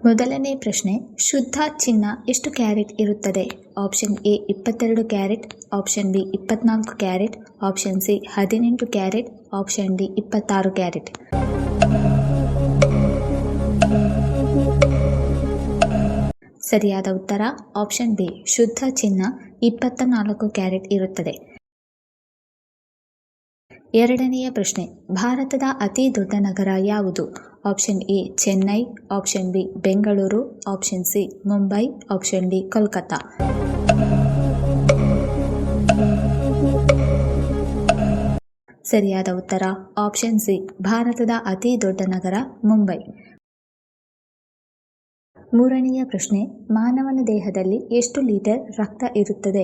ಮೊದಲನೇ ಪ್ರಶ್ನೆ, ಶುದ್ಧ ಚಿನ್ನ ಎಷ್ಟು ಕ್ಯಾರೆಟ್ ಇರುತ್ತದೆ? Option A 22 carrot, option B 24 carrot, option C 18 carrot, option D 26 carrot. ಸರಿಯಾದ ಉತ್ತರ ಆಪ್ಷನ್ ಬಿ, ಶುದ್ಧ ಚಿನ್ನ 24 ಕ್ಯಾರೆಟ್ ಇರುತ್ತದೆ. ಎರಡನೆಯ ಪ್ರಶ್ನೆ, ಭಾರತದ ಅತಿ ದೊಡ್ಡ ನಗರ ಯಾವುದು? Option A Chennai, option B Bengaluru, option C Mumbai, option D Kolkata. ಸರಿಯಾದ ಉತ್ತರ ಆಪ್ಷನ್ ಸಿ, ಭಾರತದ ಅತಿ ದೊಡ್ಡ ನಗರ ಮುಂಬೈ. ಮೂರನೆಯ ಪ್ರಶ್ನೆ, ಮಾನವನ ದೇಹದಲ್ಲಿ ಎಷ್ಟು ಲೀಟರ್ ರಕ್ತ ಇರುತ್ತದೆ?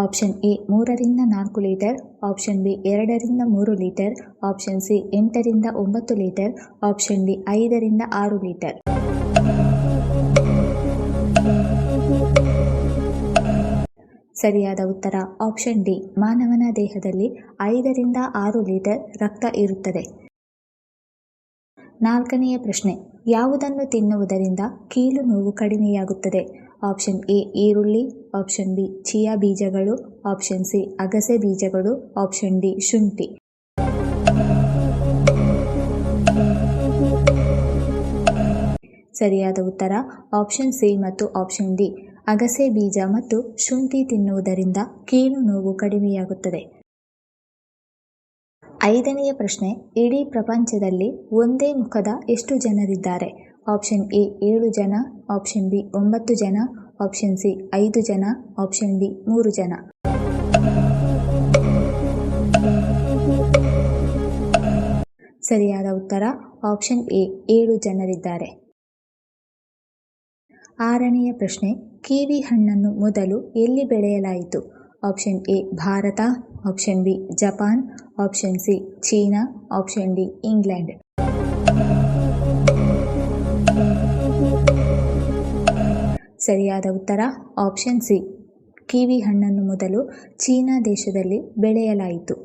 ಆಪ್ಷನ್ ಎ 3ರಿಂದ 4 ಲೀಟರ್, ಆಪ್ಷನ್ ಬಿ 2ರಿಂದ 3 ಲೀಟರ್, ಆಪ್ಷನ್ ಸಿ 8ರಿಂದ 9 ಲೀಟರ್, ಆಪ್ಷನ್ ಡಿ 5ರಿಂದ 6 ಲೀಟರ್. ಸರಿಯಾದ ಉತ್ತರ ಆಪ್ಷನ್ ಡಿ, ಮಾನವನ ದೇಹದಲ್ಲಿ 5ರಿಂದ 6 ಲೀಟರ್ ರಕ್ತ ಇರುತ್ತದೆ. ನಾಲ್ಕನೆಯ ಪ್ರಶ್ನೆ, ಯಾವುದನ್ನು ತಿನ್ನುವುದರಿಂದ ಕೀಲು ನೋವು ಕಡಿಮೆಯಾಗುತ್ತದೆ? ಆಪ್ಷನ್ ಎ ಈರುಳ್ಳಿ, ಆಪ್ಷನ್ ಬಿ ಚಿಯಾ ಬೀಜಗಳು, ಆಪ್ಷನ್ ಸಿ ಅಗಸೆ ಬೀಜಗಳು, ಆಪ್ಷನ್ ಡಿ ಶುಂಠಿ. ಸರಿಯಾದ ಉತ್ತರ ಆಪ್ಷನ್ ಸಿ ಮತ್ತು ಆಪ್ಷನ್ ಡಿ, ಅಗಸೆ ಬೀಜ ಮತ್ತು ಶುಂಠಿ ತಿನ್ನುವುದರಿಂದ ಕೀಲು ನೋವು ಕಡಿಮೆಯಾಗುತ್ತದೆ. ಐದನೆಯ ಪ್ರಶ್ನೆ, ಇಡೀ ಪ್ರಪಂಚದಲ್ಲಿ ಒಂದೇ ಮುಖದ ಎಷ್ಟು ಜನರಿದ್ದಾರೆ? ಆಪ್ಷನ್ ಎ 7 ಜನ, ಆಪ್ಷನ್ ಬಿ 9 ಜನ, ಆಪ್ಷನ್ ಸಿ 5 ಜನ, ಆಪ್ಷನ್ ಡಿ 3 ಜನ. ಸರಿಯಾದ ಉತ್ತರ ಆಪ್ಷನ್ ಎ 7 ಜನರಿದ್ದಾರೆ. ಆರನೆಯ ಪ್ರಶ್ನೆ, ಕಿವಿ ಹಣ್ಣನ್ನು ಮೊದಲು ಎಲ್ಲಿ ಬೆಳೆಯಲಾಯಿತು? Option A Bharat, option B Japan, option C China, option D England. ಸರಿಯಾದ ಉತ್ತರ ಆಪ್ಷನ್ ಸಿ, ಕಿವಿ ಹಣ್ಣನ್ನು ಮೊದಲು ಚೀನಾ ದೇಶದಲ್ಲಿ ಬೆಳೆಯಲಾಯಿತು.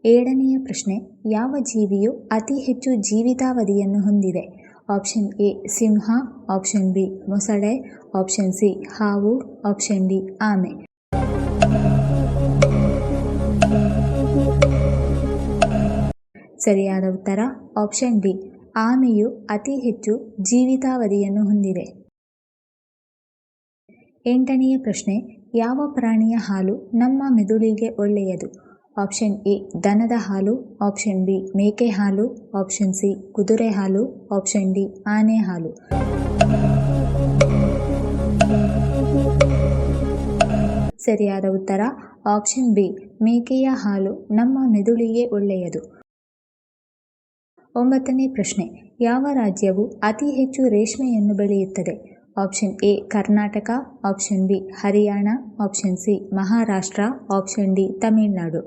ಏಳನೆಯ ಪ್ರಶ್ನೆ, ಯಾವ ಜೀವಿಯು ಅತಿ ಹೆಚ್ಚು ಜೀವಿತಾವಧಿಯನ್ನು ಹೊಂದಿದೆ? Option A Simha, option B ಮೊಸಳೆ, ಆಪ್ಷನ್ ಸಿ ಹಾವು, ಆಪ್ಷನ್ ಡಿ ಆಮೆ. ಸರಿಯಾದ ಉತ್ತರ ಆಪ್ಷನ್ ಡಿ, ಆಮೆಯು ಅತಿ ಹೆಚ್ಚು ಜೀವಿತಾವಧಿಯನ್ನು ಹೊಂದಿದೆ. ಎಂಟನೆಯ ಪ್ರಶ್ನೆ, ಯಾವ ಪ್ರಾಣಿಯ ಹಾಲು ನಮ್ಮ ಮೆದುಳಿಗೆ ಒಳ್ಳೆಯದು? ಆಪ್ಷನ್ ಎ ದನದ ಹಾಲು, ಆಪ್ಷನ್ ಬಿ ಮೇಕೆ ಹಾಲು, ಆಪ್ಷನ್ ಸಿ ಕುದುರೆ ಹಾಲು, ಆಪ್ಷನ್ ಡಿ ಆನೆ ಹಾಲು. ಸರಿಯಾದ ಉತ್ತರ ಆಪ್ಷನ್ ಬಿ, ಮೇಕೆಯ ಹಾಲು ನಮ್ಮ ಮೆದುಳಿಗೆ ಒಳ್ಳೆಯದು. ಒಂಬತ್ತನೇ ಪ್ರಶ್ನೆ, ಯಾವ ರಾಜ್ಯವು ಅತಿ ಹೆಚ್ಚು ರೇಷ್ಮೆಯನ್ನು ಬೆಳೆಯುತ್ತದೆ? Option A Karnataka, option B Haryana, option C Maharashtra, option D Tamil Nadu.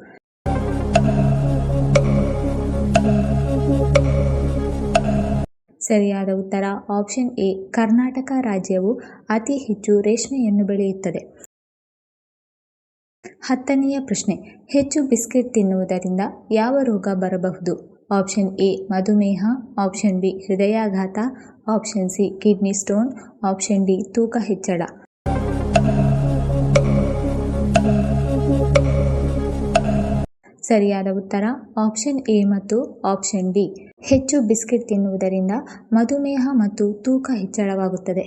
ಸರಿಯಾದ ಉತ್ತರ ಆಪ್ಷನ್ ಎ, ಕರ್ನಾಟಕ ರಾಜ್ಯವು ಅತಿ ಹೆಚ್ಚು ರೇಷ್ಮೆಯನ್ನು ಬೆಳೆಯುತ್ತದೆ. ಹತ್ತನೆಯ ಪ್ರಶ್ನೆ, ಹೆಚ್ಚು ಬಿಸ್ಕೆಟ್ ತಿನ್ನುವುದರಿಂದ ಯಾವ ರೋಗ ಬರಬಹುದು? ಆಪ್ಷನ್ ಎ ಮಧುಮೇಹ, ಆಪ್ಷನ್ ಬಿ ಹೃದಯಾಘಾತ, option C kidney stone, option D ತೂಕ ಹೆಚ್ಚಳ. ಸರಿಯಾದ ಉತ್ತರ ಆಪ್ಷನ್ ಎ ಮತ್ತು ಆಪ್ಷನ್ ಡಿ, ಹೆಚ್ಚು ಬಿಸ್ಕೆಟ್ ತಿನ್ನುವುದರಿಂದ ಮಧುಮೇಹ ಮತ್ತು ತೂಕ ಹೆಚ್ಚಳವಾಗುತ್ತದೆ.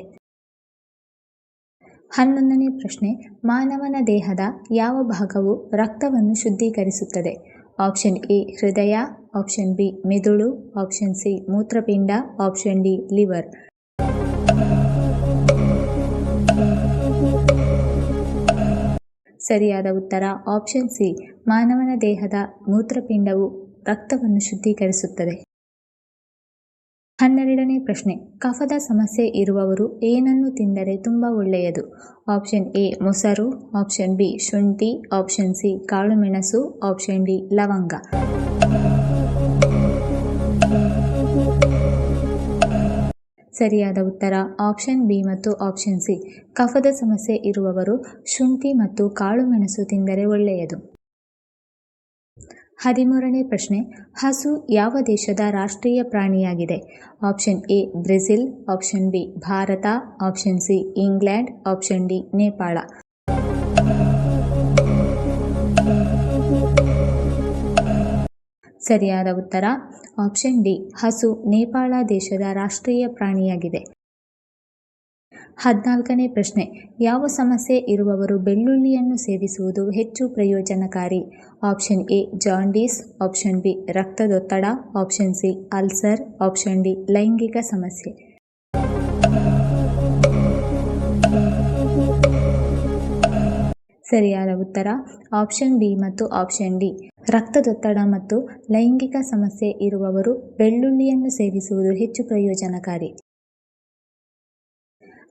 11ನೇ ಪ್ರಶ್ನೆ, ಮಾನವನ ದೇಹದ ಯಾವ ಭಾಗವು ರಕ್ತವನ್ನು ಶುದ್ಧೀಕರಿಸುತ್ತದೆ? ಆಪ್ಷನ್ ಎ ಹೃದಯ, ಆಪ್ಷನ್ ಬಿ ಮೆದುಳು, ಆಪ್ಷನ್ ಸಿ ಮೂತ್ರಪಿಂಡ, ಆಪ್ಷನ್ ಡಿ ಲಿವರ್. ಸರಿಯಾದ ಉತ್ತರ ಆಪ್ಷನ್ ಸಿ, ಮಾನವನ ದೇಹದ ಮೂತ್ರಪಿಂಡವು ರಕ್ತವನ್ನು ಶುದ್ಧೀಕರಿಸುತ್ತದೆ. 12ನೇ ಪ್ರಶ್ನೆ, ಕಫದ ಸಮಸ್ಯೆ ಇರುವವರು ಏನನ್ನು ತಿಂದರೆ ತುಂಬ ಒಳ್ಳೆಯದು? ಆಪ್ಷನ್ ಎ ಮೊಸರು, ಆಪ್ಷನ್ ಬಿ ಶುಂಠಿ, ಆಪ್ಷನ್ ಸಿ ಕಾಳುಮೆಣಸು, ಆಪ್ಷನ್ ಡಿ ಲವಂಗ. ಸರಿಯಾದ ಉತ್ತರ ಆಪ್ಷನ್ ಬಿ ಮತ್ತು ಆಪ್ಷನ್ ಸಿ, ಕಫದ ಸಮಸ್ಯೆ ಇರುವವರು ಶುಂಠಿ ಮತ್ತು ಕಾಳುಮೆಣಸು ತಿಂದರೆ ಒಳ್ಳೆಯದು. 13ನೇ ಪ್ರಶ್ನೆ, ಹಸು ಯಾವ ದೇಶದ ರಾಷ್ಟ್ರೀಯ ಪ್ರಾಣಿಯಾಗಿದೆ? Option A Brazil, option B Bharat, option C England, option D Nepal. ಸರಿಯಾದ ಉತ್ತರ ಆಪ್ಷನ್ ಡಿ, ಹಸು ನೇಪಾಳ ದೇಶದ ರಾಷ್ಟ್ರೀಯ ಪ್ರಾಣಿಯಾಗಿದೆ. 14ನೇ ಪ್ರಶ್ನೆ, ಯಾವ ಸಮಸ್ಯೆ ಇರುವವರು ಬೆಳ್ಳುಳ್ಳಿಯನ್ನು ಸೇವಿಸುವುದು ಹೆಚ್ಚು ಪ್ರಯೋಜನಕಾರಿ? Option A jaundice, option B ರಕ್ತದೊತ್ತಡ, option C ulcer, option D ಲೈಂಗಿಕ ಸಮಸ್ಯೆ. ಸರಿಯಾದ ಉತ್ತರ ಆಪ್ಷನ್ ಬಿ ಮತ್ತು ಆಪ್ಷನ್ ಡಿ. ರಕ್ತದೊತ್ತಡ ಮತ್ತು ಲೈಂಗಿಕ ಸಮಸ್ಯೆ ಇರುವವರು ಬೆಳ್ಳುಳ್ಳಿಯನ್ನು ಸೇವಿಸುವುದು ಹೆಚ್ಚು ಪ್ರಯೋಜನಕಾರಿ.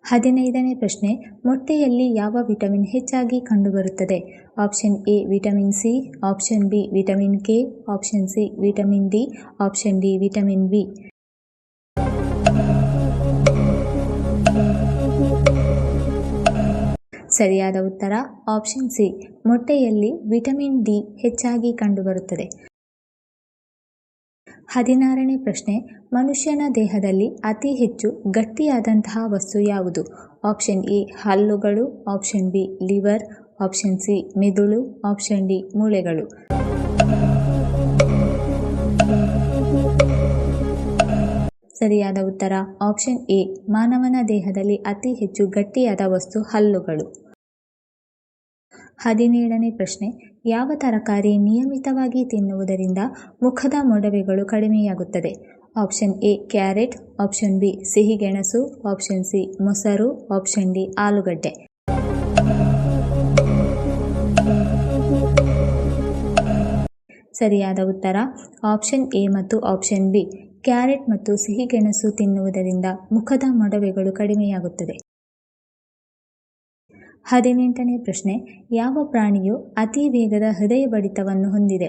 15ನೇ ಪ್ರಶ್ನೆ, ಮೊಟ್ಟೆಯಲ್ಲಿ ಯಾವ ವಿಟಮಿನ್ ಹೆಚ್ಚಾಗಿ ಕಂಡುಬರುತ್ತದೆ? Option A vitamin C, option B vitamin K, option C vitamin D, option D vitamin B. ಸರಿಯಾದ ಉತ್ತರ ಆಪ್ಷನ್ ಸಿ, ಮೊಟ್ಟೆಯಲ್ಲಿ ವಿಟಮಿನ್ ಡಿ ಹೆಚ್ಚಾಗಿ ಕಂಡುಬರುತ್ತದೆ. 16ನೇ ಪ್ರಶ್ನೆ, ಮನುಷ್ಯನ ದೇಹದಲ್ಲಿ ಅತಿ ಹೆಚ್ಚು ಗಟ್ಟಿಯಾದಂತಹ ವಸ್ತು ಯಾವುದು? ಆಪ್ಷನ್ ಎ ಹಲ್ಲುಗಳು, option B liver, option C ಮೆದುಳು, ಆಪ್ಷನ್ ಡಿ ಮೂಳೆಗಳು. ಸರಿಯಾದ ಉತ್ತರ ಆಪ್ಷನ್ ಎ, ಮಾನವನ ದೇಹದಲ್ಲಿ ಅತಿ ಹೆಚ್ಚು ಗಟ್ಟಿಯಾದ ವಸ್ತು ಹಲ್ಲುಗಳು. 17ನೇ ಪ್ರಶ್ನೆ, ಯಾವ ತರಕಾರಿ ನಿಯಮಿತವಾಗಿ ತಿನ್ನುವುದರಿಂದ ಮುಖದ ಮೊಡವೆಗಳು ಕಡಿಮೆಯಾಗುತ್ತದೆ? Option A carrot, option B ಸಿಹಿಗೆಣಸು, ಆಪ್ಷನ್ ಸಿ ಮೊಸರು, ಆಪ್ಷನ್ ಡಿ ಆಲೂಗಡ್ಡೆ. ಸರಿಯಾದ ಉತ್ತರ ಆಪ್ಷನ್ ಎ ಮತ್ತು ಆಪ್ಷನ್ ಬಿ. ಕ್ಯಾರೆಟ್ ಮತ್ತು ಸಿಹಿಗೆಣಸು ತಿನ್ನುವುದರಿಂದ ಮುಖದ ಮೊಡವೆಗಳು ಕಡಿಮೆಯಾಗುತ್ತದೆ. 18ನೇ ಪ್ರಶ್ನೆ, ಯಾವ ಪ್ರಾಣಿಯು ಅತಿ ವೇಗದ ಹೃದಯ ಬಡಿತವನ್ನು ಹೊಂದಿದೆ?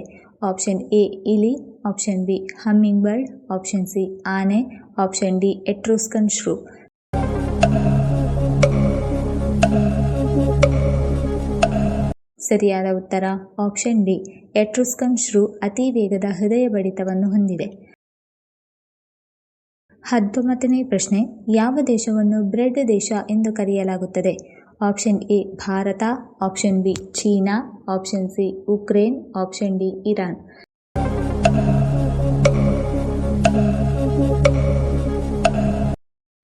ಆಪ್ಷನ್ ಎ ಇಲಿ, option B humming bird, option C ಆನೆ, ಆಪ್ಷನ್ ಡಿ ಎಟ್ರೂಸ್ಕನ್ ಶ್ರೂ. ಸರಿಯಾದ ಉತ್ತರ ಆಪ್ಷನ್ ಡಿ, ಎಟ್ರೂಸ್ಕನ್ ಶ್ರೂ ಅತಿ ವೇಗದ ಹೃದಯ ಬಡಿತವನ್ನು ಹೊಂದಿದೆ. 19ನೇ ಪ್ರಶ್ನೆ, ಯಾವ ದೇಶವನ್ನು ಬ್ರೆಡ್ ದೇಶ ಎಂದು ಕರೆಯಲಾಗುತ್ತದೆ? Option A Bharat, option B China, option C Ukraine, option D Iran.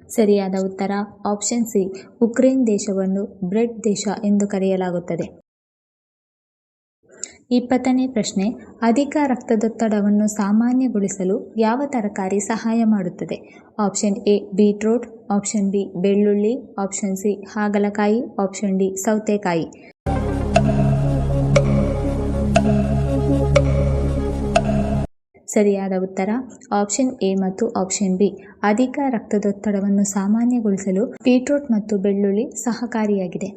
ಸರಿಯಾದ ಉತ್ತರ ಆಪ್ಷನ್ ಸಿ, ಉಕ್ರೇನ್ ದೇಶವನ್ನು ಬ್ರೆಡ್ ದೇಶ ಎಂದು ಕರೆಯಲಾಗುತ್ತದೆ. 20ನೇ ಪ್ರಶ್ನೆ, ಅಧಿಕ ರಕ್ತದೊತ್ತಡವನ್ನು ಸಾಮಾನ್ಯಗೊಳಿಸಲು ಯಾವ ತರಕಾರಿ ಸಹಾಯ ಮಾಡುತ್ತದೆ? Option A beetroot, option B ಬೆಳ್ಳುಳ್ಳಿ, ಆಪ್ಷನ್ ಸಿ ಹಾಗಲಕಾಯಿ, ಆಪ್ಷನ್ ಡಿ ಸೌತೆಕಾಯಿ. ಸರಿಯಾದ ಉತ್ತರ ಆಪ್ಷನ್ ಎ ಮತ್ತು ಆಪ್ಷನ್ ಬಿ. ಅಧಿಕ ರಕ್ತದೊತ್ತಡವನ್ನು ಸಾಮಾನ್ಯಗೊಳಿಸಲು ಬೀಟ್ರೂಟ್ ಮತ್ತು ಬೆಳ್ಳುಳ್ಳಿ ಸಹಕಾರಿಯಾಗಿದೆ.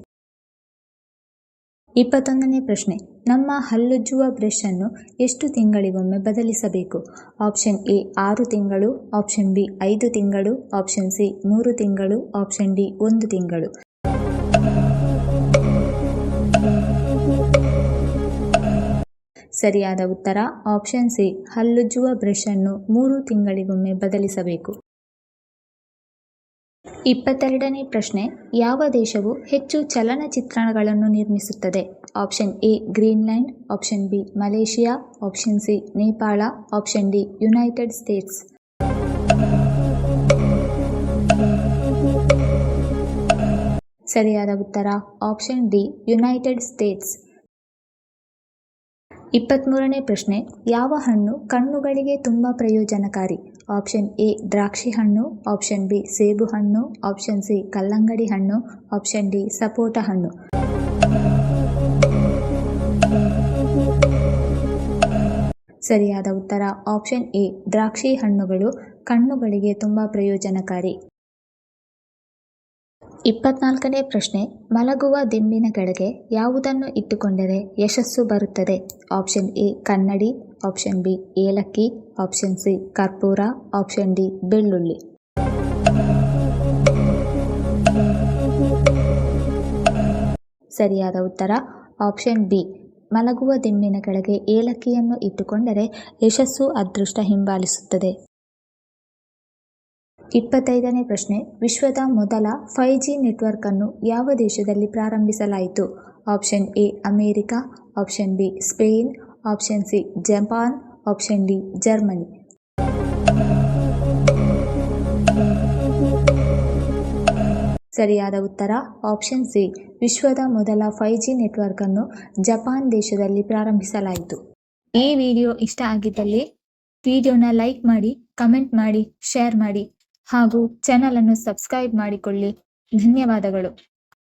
21ನೇ ಪ್ರಶ್ನೆ, ನಮ್ಮ ಹಲ್ಲುಜ್ಜುವ ಬ್ರಷ್ ಅನ್ನು ಎಷ್ಟು ತಿಂಗಳಿಗೊಮ್ಮೆ ಬದಲಿಸಬೇಕು? ಆಪ್ಷನ್ ಎ 6 ತಿಂಗಳು, ಆಪ್ಷನ್ ಬಿ 5 ತಿಂಗಳು, ಆಪ್ಷನ್ ಸಿ 3 ತಿಂಗಳು, ಆಪ್ಷನ್ ಡಿ 1 ತಿಂಗಳು. ಸರಿಯಾದ ಉತ್ತರ ಆಪ್ಷನ್ ಸಿ, ಹಲ್ಲುಜ್ಜುವ ಬ್ರಷ್ ಅನ್ನು 3 ತಿಂಗಳಿಗೊಮ್ಮೆ ಬದಲಿಸಬೇಕು. 22ನೇ ಪ್ರಶ್ನೆ, ಯಾವ ದೇಶವು ಹೆಚ್ಚು ಚಲನಚಿತ್ರಗಳನ್ನು ನಿರ್ಮಿಸುತ್ತದೆ? Option A Greenland, option B Malaysia, option C Nepal, option D United States. ಸರಿಯಾದ ಉತ್ತರ ಆಪ್ಷನ್ ಡಿ ಯುನೈಟೆಡ್ ಸ್ಟೇಟ್ಸ್. 23ನೇ ಪ್ರಶ್ನೆ, ಯಾವ ಹಣ್ಣು ಕಣ್ಣುಗಳಿಗೆ ತುಂಬ ಪ್ರಯೋಜನಕಾರಿ? ಆಪ್ಷನ್ ಎ ದ್ರಾಕ್ಷಿ ಹಣ್ಣು, ಆಪ್ಷನ್ ಬಿ ಸೇಬು ಹಣ್ಣು, ಆಪ್ಷನ್ ಸಿ ಕಲ್ಲಂಗಡಿ ಹಣ್ಣು, ಆಪ್ಷನ್ ಡಿ ಸಪೋಟ ಹಣ್ಣು. ಸರಿಯಾದ ಉತ್ತರ ಆಪ್ಷನ್ ಎ ದ್ರಾಕ್ಷಿ ಹಣ್ಣುಗಳು ಕಣ್ಣುಗಳಿಗೆ ತುಂಬ ಪ್ರಯೋಜನಕಾರಿ. 24ನೇ ಪ್ರಶ್ನೆ, ಮಲಗುವ ದಿಂಬಿನ ಕೆಳಗೆ ಯಾವುದನ್ನು ಇಟ್ಟುಕೊಂಡರೆ ಯಶಸ್ಸು ಬರುತ್ತದೆ? ಆಪ್ಷನ್ ಎ ಕನ್ನಡಿ, ಆಪ್ಷನ್ ಬಿ ಏಲಕ್ಕಿ, ಆಪ್ಷನ್ ಸಿ ಕರ್ಪೂರ, ಆಪ್ಷನ್ ಡಿ ಬೆಳ್ಳುಳ್ಳಿ. ಸರಿಯಾದ ಉತ್ತರ ಆಪ್ಷನ್ ಬಿ ಮಲಗುವ ದಿಂಬಿನ ಕೆಳಗೆ ಏಲಕ್ಕಿಯನ್ನು ಇಟ್ಟುಕೊಂಡರೆ ಯಶಸ್ಸು ಅದೃಷ್ಟ ಹಿಂಬಾಲಿಸುತ್ತದೆ. 25ನೇ ಪ್ರಶ್ನೆ, ವಿಶ್ವದ ಮೊದಲ 5G ನೆಟ್ವರ್ಕ್ ಅನ್ನು ಯಾವ ದೇಶದಲ್ಲಿ ಪ್ರಾರಂಭಿಸಲಾಯಿತು? Option A America, option B Spain, option C Japan, option D Germany. ಸರಿಯಾದ ಉತ್ತರ ಆಪ್ಷನ್ ಸಿ, ವಿಶ್ವದ ಮೊದಲ 5G ನೆಟ್ವರ್ಕ್ ಅನ್ನು ಜಪಾನ್ ದೇಶದಲ್ಲಿ ಪ್ರಾರಂಭಿಸಲಾಯಿತು. ಈ ವಿಡಿಯೋ ಇಷ್ಟ ಆಗಿದ್ದಲ್ಲಿ ವಿಡಿಯೋನ ಲೈಕ್ ಮಾಡಿ, ಕಮೆಂಟ್ ಮಾಡಿ, ಶೇರ್ ಮಾಡಿ ಹಾಗೂ ಚಾನಲ್ ಅನ್ನು ಸಬ್ಸ್ಕ್ರೈಬ್ ಮಾಡಿಕೊಳ್ಳಿ. ಧನ್ಯವಾದಗಳು.